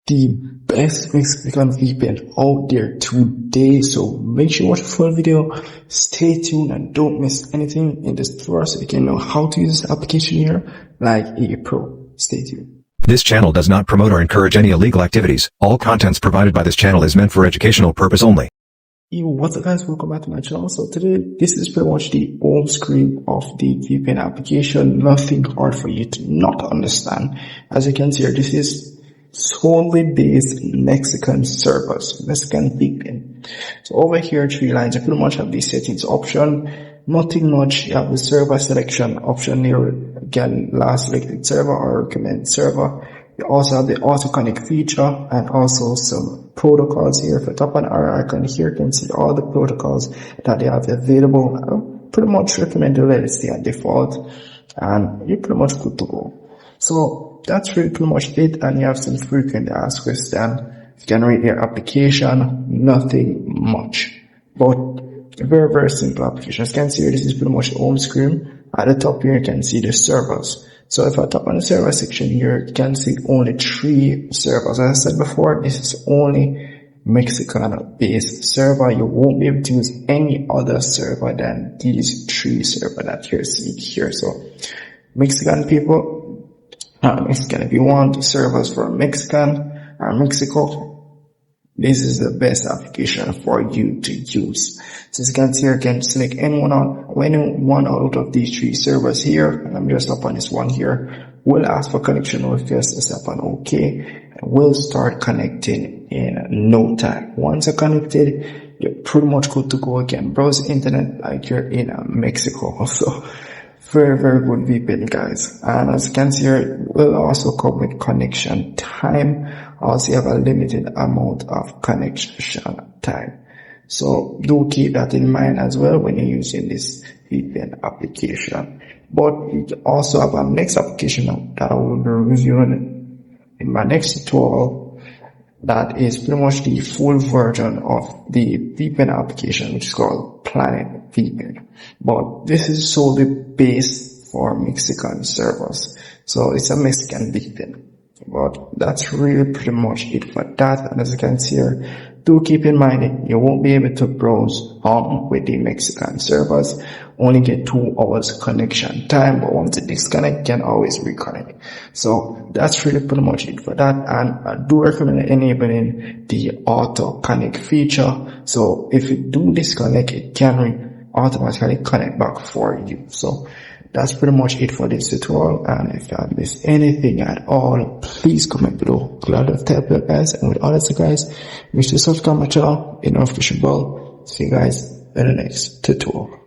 the best Mexican VPN out there today. So make sure you watch the full video, stay tuned, and don't miss anything in this tutorial so you can know how to use this application here like a pro. Stay tuned. This channel does not promote or encourage any illegal activities. All contents provided by this channel is meant for educational purpose only. Yo, what's up guys, welcome back to my channel. So today, this is pretty much the home screen of the VPN application. Nothing hard for you to not understand. As you can see here, this is solely based Mexican servers, Mexican VPN. So over here, 3 lines, you pretty much have the settings option. Nothing much. You have the server selection option here. Again, last selected server or recommend server. You also have the auto connect feature and also some protocols here. If I tap on our icon here, you can see all the protocols that they have available. I pretty much recommend to let it stay at default and you're pretty much good to go. So that's really pretty much it, and you have some frequent asked questions. You can rate your application, nothing much, but very, very simple application. As you can see here, this is pretty much the home screen. At the top here, you can see the servers. So if I tap on the server section here, you can see only 3 servers. As I said before, this is only Mexican-based server. You won't be able to use any other server than these 3 servers that you're seeing here. So Mexican people, Mexican, if you want servers for Mexican or Mexico, this is the best application for you to use. So as you can see here, you can select any one out of these 3 servers here, and I'm just up on this one here. We'll ask for connection request, just tap on OK, and we'll start connecting in no time. Once you're connected, you're pretty much good to go again. Browse the internet like you're in Mexico. So very, very good VPN, guys. And as you can see here, we'll also come with connection time. Also, you have a limited amount of connection time. So do keep that in mind as well when you're using this VPN application. But you also have a next application that I will be reviewing in my next tutorial. That is pretty much the full version of the VPN application, which is called Planet VPN. But this is solely based for Mexican servers. So it's a Mexican VPN. But that's really pretty much it for that. And as you can see here, do keep in mind you won't be able to browse with the Mexican servers. Only get 2 hours connection time, but once it disconnect, you can always reconnect. So that's really pretty much it for that. And I do recommend enabling the auto connect feature. So if you do disconnect, it can automatically connect back for you. So that's pretty much it for this tutorial. And if you have missed anything at all, please comment below. Glad to help you guys. And with all that, guys, make sure to subscribe to my channel, hit the notification bell. See you guys in the next tutorial.